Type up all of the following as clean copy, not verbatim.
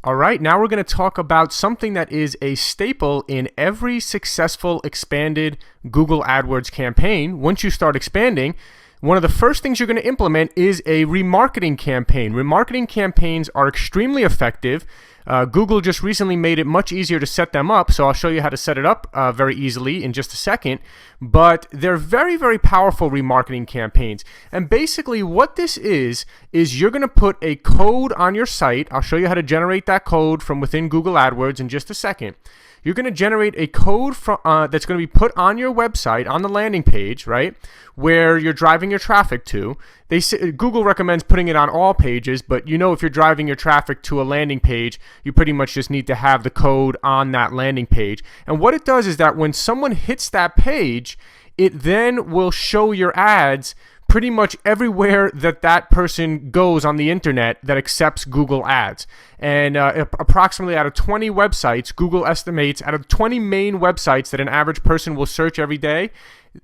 All right, now we're going to talk about something that is a staple in every successful expanded Google AdWords campaign. Once you start expanding, one of the first things you're going to implement is a remarketing campaign. Remarketing campaigns are extremely effective. Google just recently made it much easier to set them up, so I'll show you how to set it up very easily in just a second. But they're very, very powerful remarketing campaigns. And basically what this is you're going to put a code on your site. I'll show you how to generate that code from within Google AdWords in just a second. You're going to generate a code that's going to be put on your website, on the landing page, right, where you're driving your traffic to. Google recommends putting it on all pages, but if you're driving your traffic to a landing page, you pretty much just need to have the code on that landing page. And what it does is that when someone hits that page, it then will show your ads pretty much everywhere that person goes on the internet that accepts Google Ads. And approximately out of 20 websites, Google estimates out of 20 main websites that an average person will search every day,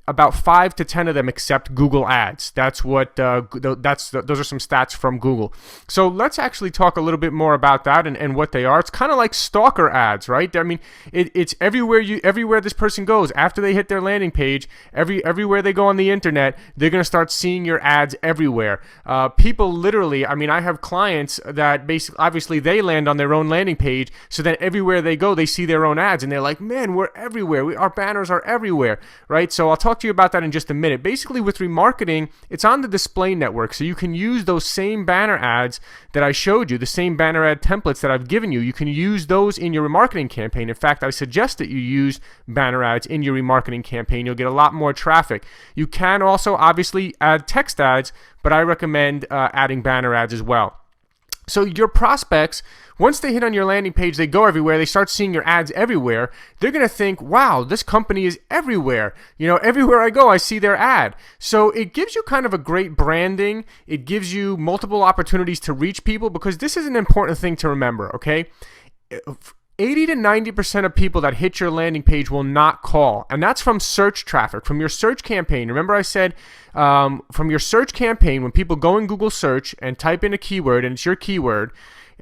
about 5 to 10 of them accept Google Ads. That's what those are some stats from Google. So let's actually talk a little bit more about that and what they are. It's kind of like stalker ads, right? I mean, it's everywhere this person goes after they hit their landing page. Everywhere they go on the internet, they're going to start seeing your ads everywhere. People literally, I have clients that obviously they land on their own landing page, so that everywhere they go, they see their own ads, and they're like, man, we're everywhere. Our banners are everywhere, right? So I'll talk to you about that in just a minute. Basically, with remarketing, it's on the display network, so you can use those same banner ads that I showed you, the same banner ad templates that I've given you. You can use those in your remarketing campaign. In fact, I suggest that you use banner ads in your remarketing campaign. You'll get a lot more traffic. You can also obviously add text ads, but I recommend adding banner ads as well. So your prospects, once they hit on your landing page, they go everywhere, they start seeing your ads everywhere, they're going to think, wow, this company is everywhere. Everywhere I go, I see their ad. So it gives you kind of a great branding. It gives you multiple opportunities to reach people, because this is an important thing to remember, okay? 80 to 90% of people that hit your landing page will not call. And that's from search traffic, from your search campaign. Remember I said from your search campaign, when people go in Google search and type in a keyword and it's your keyword,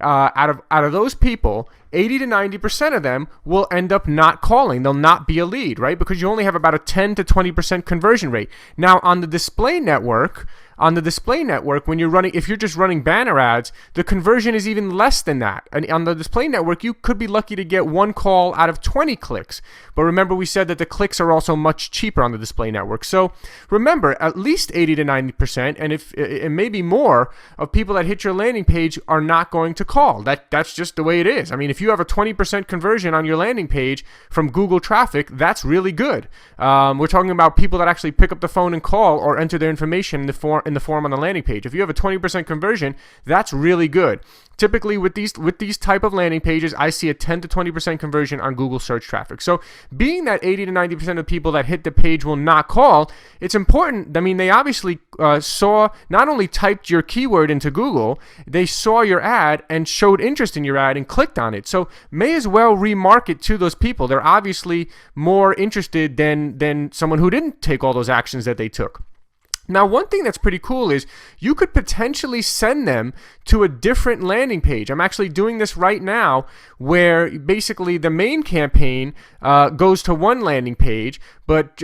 out of those people, 80 to 90% of them will end up not calling. They'll not be a lead, right? Because you only have about a 10 to 20% conversion rate. Now on the display network, when you're running, if you're just running banner ads, the conversion is even less than that. And on the display network, you could be lucky to get one call out of 20 clicks. But remember, we said that the clicks are also much cheaper on the display network. So remember, at least 80 to 90%, and if it may be more, of people that hit your landing page are not going to call. That's just the way it is. If you have a 20% conversion on your landing page from Google traffic, that's really good. We're talking about people that actually pick up the phone and call or enter their information in the form on the landing page. If you have a 20% conversion, that's really good. Typically with these type of landing pages, I see a 10 to 20% conversion on Google search traffic. So being that 80 to 90% of people that hit the page will not call, it's important. They obviously saw, not only typed your keyword into Google, they saw your ad and showed interest in your ad and clicked on it. So may as well remarket to those people. They're obviously more interested than someone who didn't take all those actions that they took. Now, one thing that's pretty cool is you could potentially send them to a different landing page. I'm actually doing this right now, where basically the main campaign goes to one landing page, but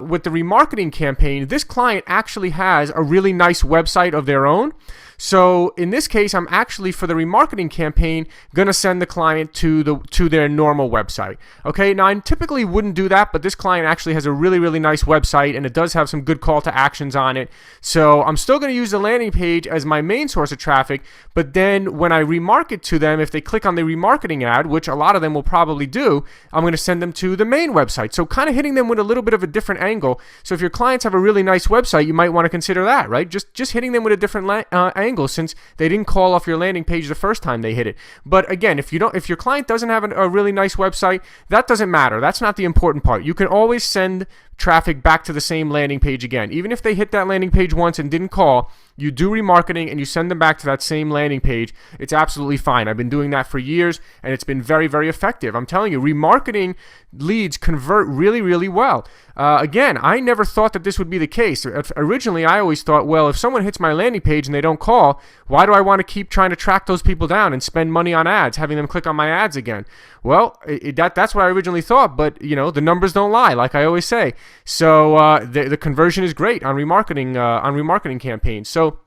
with the remarketing campaign, this client actually has a really nice website of their own. So in this case, I'm actually, for the remarketing campaign, going to send the client to their normal website. Okay, now I typically wouldn't do that, but this client actually has a really, really nice website, and it does have some good call to actions on it. So I'm still going to use the landing page as my main source of traffic, but then when I remarket to them, if they click on the remarketing ad, which a lot of them will probably do, I'm going to send them to the main website. So kind of hitting them with a little bit of a different angle. So if your clients have a really nice website, you might want to consider that, right? Just hitting them with a different angle, since they didn't call off your landing page the first time they hit it. But again, if your client doesn't have a really nice website, that doesn't matter. That's not the important part. You can always send traffic back to the same landing page again. Even if they hit that landing page once and didn't call, you do remarketing and you send them back to that same landing page, it's absolutely fine. I've been doing that for years and it's been very, very effective. I'm telling you, remarketing leads convert really, really well. Again, I never thought that this would be the case. Originally, I always thought, well, if someone hits my landing page and they don't call, why do I want to keep trying to track those people down and spend money on ads, having them click on my ads again? Well, that's what I originally thought, but the numbers don't lie, like I always say. So the conversion is great on remarketing campaigns. So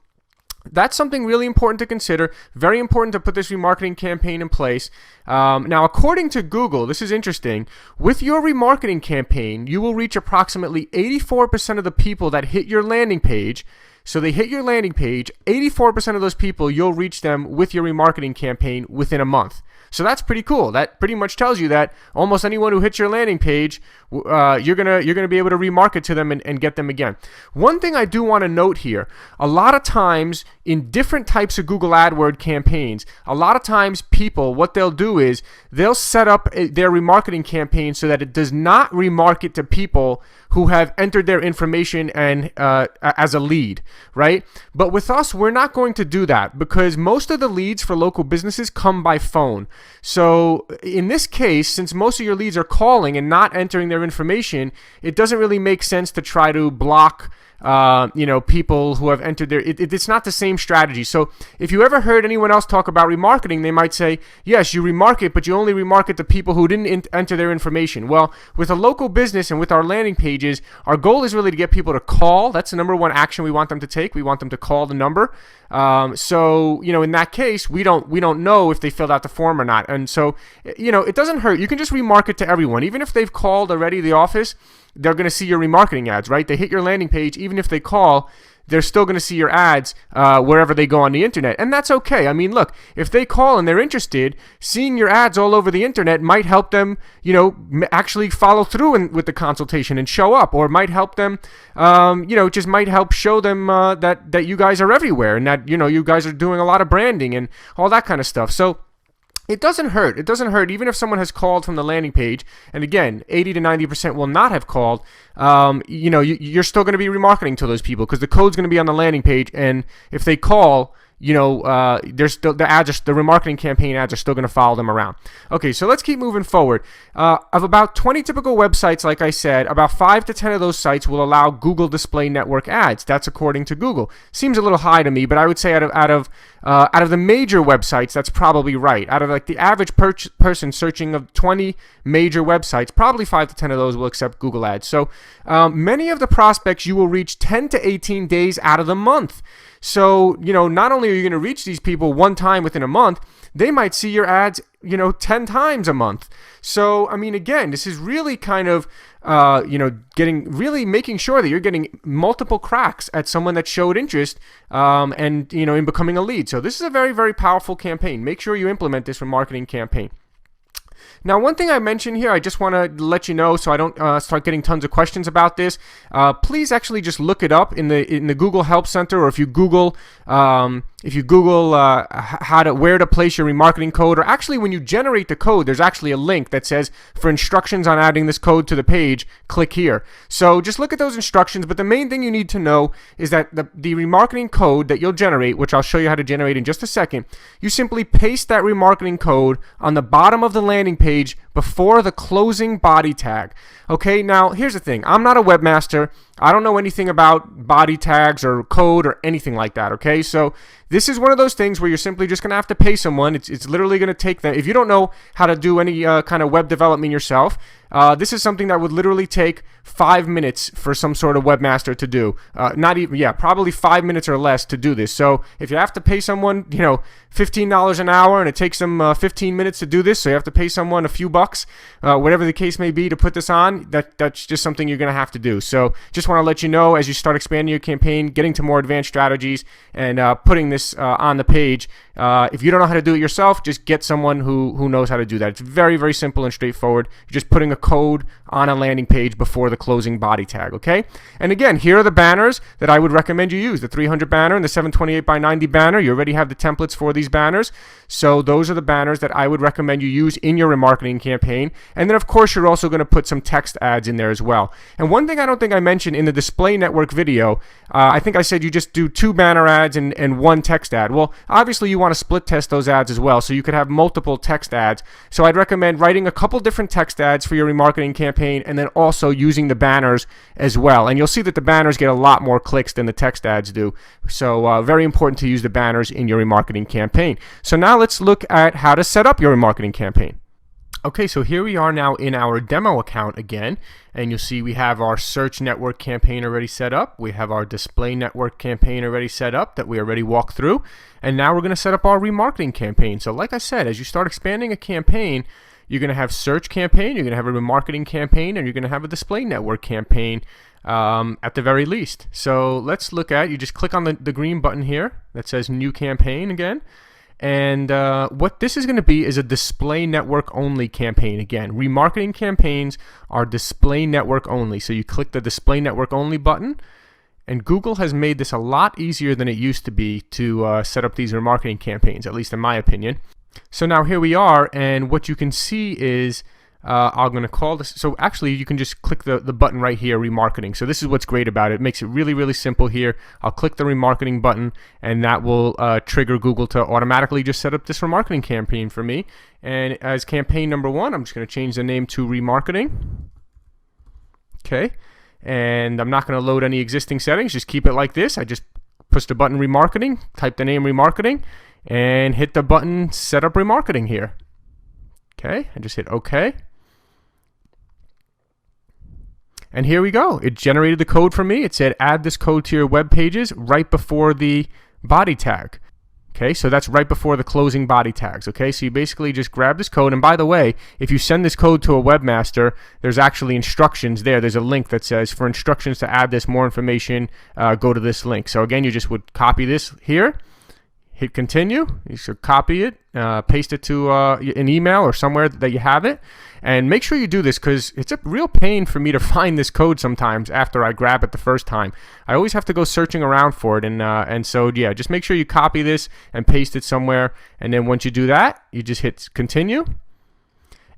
that's something really important to consider. Very important to put this remarketing campaign in place. Now, according to Google, this is interesting. With your remarketing campaign, you will reach approximately 84% of the people that hit your landing page. So they hit your landing page, 84% of those people, you'll reach them with your remarketing campaign within a month. So that's pretty cool. That pretty much tells you that almost anyone who hits your landing page, you're gonna be able to remarket to them and get them again. One thing I do want to note here, a lot of times in different types of Google AdWords campaigns, a lot of times people, what they'll do is they'll set up their remarketing campaign so that it does not remarket to people who have entered their information and as a lead, right? But with us, we're not going to do that because most of the leads for local businesses come by phone. So in this case, since most of your leads are calling and not entering their information, it doesn't really make sense to try to block people who have entered their, it's not the same strategy. So if you ever heard anyone else talk about remarketing, they might say, yes, you remarket, but you only remarket to people who didn't enter their information. Well, with a local business and with our landing pages, our goal is really to get people to call. That's the number one action we want them to take. We want them to call the number. So in that case, we don't know if they filled out the form or not. And so, it doesn't hurt. You can just remarket to everyone. Even if they've called already the office, they're going to see your remarketing ads, right? They hit your landing page. Even if they call, they're still going to see your ads wherever they go on the internet. And that's okay. I mean, look, if they call and they're interested, seeing your ads all over the internet might help them, actually follow through with the consultation and show up, or might help them, just might help show them that you guys are everywhere and that, you guys are doing a lot of branding and all that kind of stuff. So it doesn't hurt. It doesn't hurt even if someone has called from the landing page. And again, 80 to 90% will not have called. You're still going to be remarketing to those people because the code's going to be on the landing page. And if they call, there's still the remarketing campaign ads are still going to follow them around. Okay, so let's keep moving forward. Of about 20 typical websites, like I said, about 5 to 10 of those sites will allow Google Display Network ads. That's according to Google. Seems a little high to me, but I would say out of the major websites, that's probably right. Out of like the average person searching of 20 major websites, probably 5 to 10 of those will accept Google ads. So many of the prospects you will reach 10 to 18 days out of the month. So, not only are you going to reach these people one time within a month, they might see your ads, 10 times a month. So, I mean, again, this is really kind of, making sure that you're getting multiple cracks at someone that showed interest in becoming a lead. So this is a very, very powerful campaign. Make sure you implement this remarketing campaign. Now, one thing I mentioned here, I just want to let you know so I don't start getting tons of questions about this. Please actually just look it up in the Google Help Center, or if you Google where to place your remarketing code, or actually when you generate the code, there's actually a link that says for instructions on adding this code to the page, click here. So just look at those instructions, but the main thing you need to know is that the remarketing code that you'll generate, which I'll show you how to generate in just a second, you simply paste that remarketing code on the bottom of the landing page before the closing body tag. Okay, now here's the thing. I'm not a webmaster. I don't know anything about body tags or code or anything like that, okay? So this is one of those things where you're simply just going to have to pay someone. It's literally going to take them. If you don't know how to do any kind of web development yourself, this is something that would literally take 5 minutes for some sort of webmaster to do. Probably 5 minutes or less to do this. So if you have to pay someone, $15 an hour, and it takes them 15 minutes to do this, so you have to pay someone a few bucks, whatever the case may be, to put this on, that's just something you're going to have to do. So just want to let you know, as you start expanding your campaign, getting to more advanced strategies, and putting this on the page. If you don't know how to do it yourself, just get someone who knows how to do that. It's very, very simple and straightforward. You're just putting a code on a landing page before the closing body tag, okay? And again, here are the banners that I would recommend you use. The 300 banner and the 728 by 90 banner. You already have the templates for these banners. So those are the banners that I would recommend you use in your remarketing campaign. And then of course, you're also going to put some text ads in there as well. And one thing I don't think I mentioned in the display network video, I think I said you just do 2 banner ads and 1 text ad. Well, obviously you want to split test those ads as well, so you could have multiple text ads. So I'd recommend writing a couple different text ads for your remarketing campaign and then also using the banners as well. And you'll see that the banners get a lot more clicks than the text ads do. So very important to use the banners in your remarketing campaign. So now let's look at how to set up your remarketing campaign. Okay, so here we are now in our demo account again, and you'll see we have our search network campaign already set up. We have our display network campaign already set up that we already walked through, and now we're going to set up our remarketing campaign. So like I said, as you start expanding a campaign, you're going to have search campaign, you're going to have a remarketing campaign, and you're going to have a display network campaign at the very least. So let's look at, you just click on the green button here that says new campaign again. And what this is going to be is a display network only campaign. Again, remarketing campaigns are display network only. So you click the display network only button, and Google has made this a lot easier than it used to be to set up these remarketing campaigns, at least in my opinion. So now here we are, and what you can see is I'm going to call this, so actually you can just click the button right here, remarketing. So this is what's great about it. It makes it really, really simple here. I'll click the remarketing button, and that will trigger Google to automatically just set up this remarketing campaign for me. And as campaign number 1, I'm just going to change the name to remarketing. Okay, and I'm not going to load any existing settings, just keep it like this. I just push the button remarketing, type the name remarketing, and hit the button set up remarketing here. Okay, and just hit OK. And here we go. It generated the code for me. It said add this code to your web pages right before the body tag. Okay, so that's right before the closing body tags. Okay, so you basically just grab this code. And by the way, if you send this code to a webmaster, there's actually instructions there. There's a link that says for instructions to add this, more information, go to this link. So again, you just would copy this here, hit continue. You should copy it, paste it to an email or somewhere that you have it. And make sure you do this because it's a real pain for me to find this code sometimes after I grab it the first time. I always have to go searching around for it. And so, yeah, just make sure you copy this and paste it somewhere. And then once you do that, you just hit continue.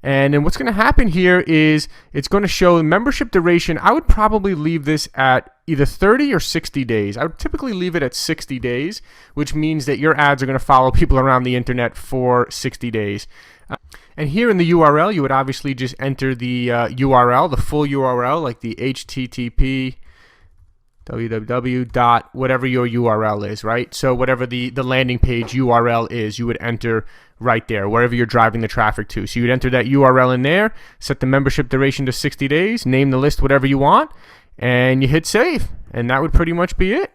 And then what's going to happen here is it's going to show the membership duration. I would probably leave this at either 30 or 60 days. I would typically leave it at 60 days, which means that your ads are going to follow people around the internet for 60 days. And here in the URL, you would obviously just enter the URL, the full URL, like the HTTP www dot whatever your URL is, right? So whatever the landing page URL is, you would enter right there, wherever you're driving the traffic to. So you'd enter that URL in there, set the membership duration to 60 days, name the list whatever you want, and you hit save. And that would pretty much be it.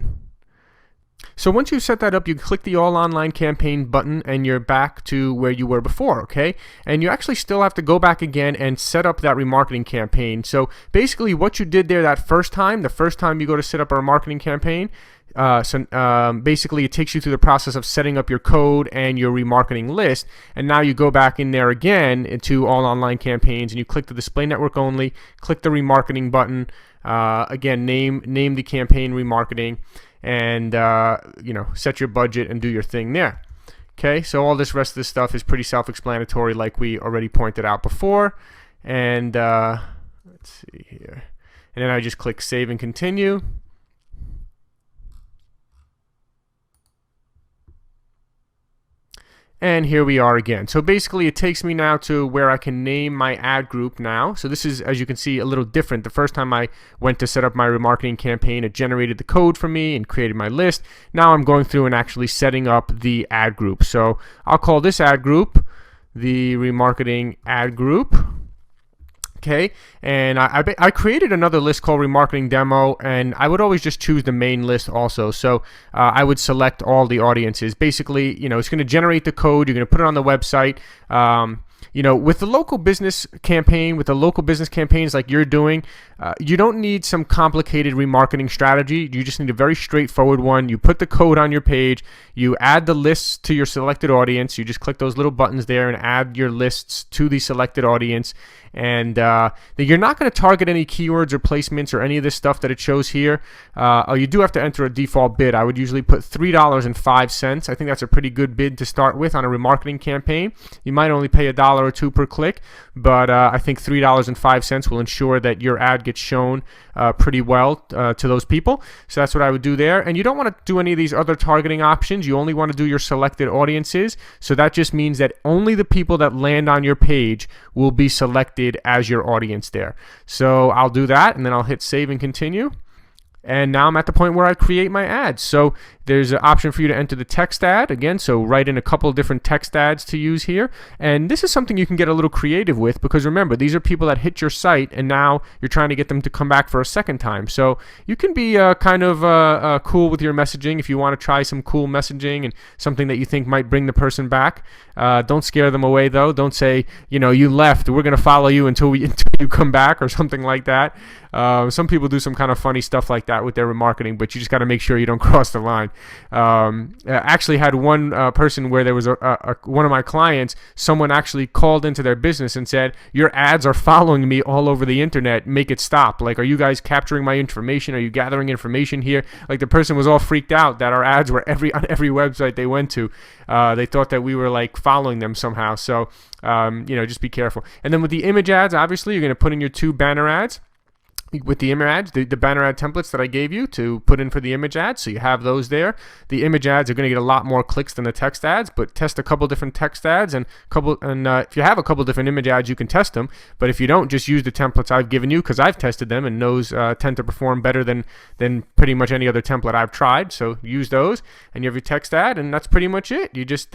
So once you set that up, you click the All Online Campaign button and you're back to where you were before, okay? And you actually still have to go back again and set up that remarketing campaign. So basically what you did there the first time you go to set up a remarketing campaign, basically it takes you through the process of setting up your code and your remarketing list. And now you go back in there again into All Online Campaigns and you click the Display Network Only, click the remarketing button, again, name the campaign remarketing, and set your budget and do your thing there. Okay, so all this rest of this stuff is pretty self-explanatory like we already pointed out before. And let's see here. And then I just click save and continue. And here we are again. So basically it takes me now to where I can name my ad group now. So this is, as you can see, a little different. The first time I went to set up my remarketing campaign, it generated the code for me and created my list. Now I'm going through and actually setting up the ad group. So I'll call this ad group the remarketing ad group. Okay, and I created another list called Remarketing Demo, and I would always just choose the main list also. So I would select all the audiences. Basically, it's going to generate the code. You're going to put it on the website. With the local business campaign, with the local business campaigns like you're doing, you don't need some complicated remarketing strategy. You just need a very straightforward one. You put the code on your page. You add the lists to your selected audience. You just click those little buttons there and add your lists to the selected audience. And you're not going to target any keywords or placements or any of this stuff that it shows here. You do have to enter a default bid. I would usually put $3.05. I think that's a pretty good bid to start with on a remarketing campaign. You might only pay $1 or $2 per click, but I think $3.05 will ensure that your ad gets shown pretty well to those people. So that's what I would do there. And you don't want to do any of these other targeting options. You only want to do your selected audiences. So that just means that only the people that land on your page will be selected as your audience there. So I'll do that, and then I'll hit save and continue. And now I'm at the point where I create my ads. So there's an option for you to enter the text ad again. So write in a couple of different text ads to use here. And this is something you can get a little creative with, because remember, these are people that hit your site and now you're trying to get them to come back for a second time. So you can be kind of cool with your messaging if you want to try some cool messaging and something that you think might bring the person back. Don't scare them away though. Don't say, you left, we're going to follow you until you come back or something like that. Some people do some kind of funny stuff like that with their remarketing, but you just got to make sure you don't cross the line. Actually had one person where there was one of my clients, someone actually called into their business and said, your ads are following me all over the internet, make it stop. Like, are you guys capturing my information? Are you gathering information here? Like, the person was all freaked out that our ads were on every website they went to. They thought that we were like following them somehow. So, just be careful. And then with the image ads, obviously you're going to put in your 2 banner ads. With the image ads, the banner ad templates that I gave you to put in for the image ads, so you have those there. The image ads are going to get a lot more clicks than the text ads, but test a couple different text ads and if you have a couple different image ads, you can test them. But if you don't, just use the templates I've given you, because I've tested them and those tend to perform better than pretty much any other template I've tried. So use those, and you have your text ad, and that's pretty much it. You just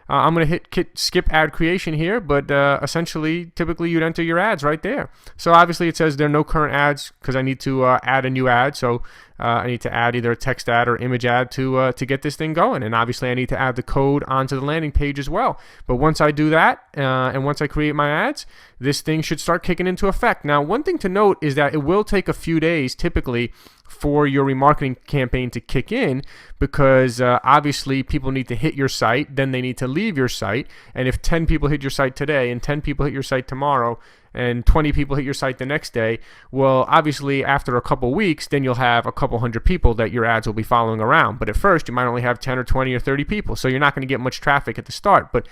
I'm going to hit skip ad creation here, but essentially, typically you'd enter your ads right there. So obviously it says there are no current ads because I need to add a new ad. So I need to add either a text ad or image ad to get this thing going. And obviously I need to add the code onto the landing page as well. But once I do that, and once I create my ads, this thing should start kicking into effect. Now, one thing to note is that it will take a few days typically for your remarketing campaign to kick in, because obviously people need to hit your site, then they need to leave your site. And if 10 people hit your site today and 10 people hit your site tomorrow and 20 people hit your site the next day, well, obviously after a couple weeks, then you'll have a couple hundred people that your ads will be following around. But at first, you might only have 10 or 20 or 30 people, so you're not going to get much traffic at the start. But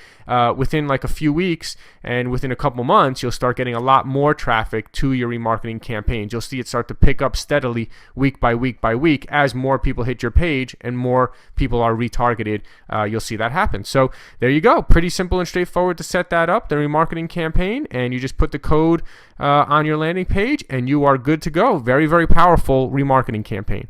within like a few weeks and within a couple months, you'll start getting a lot more traffic to your remarketing campaigns. You'll see it start to pick up steadily week by week by week as more people hit your page and more people are retargeted. You'll see that happen. So there you go. Pretty simple and straightforward to set that up, the remarketing campaign, and you just put the code on your landing page and you are good to go. Very, very powerful remarketing campaign.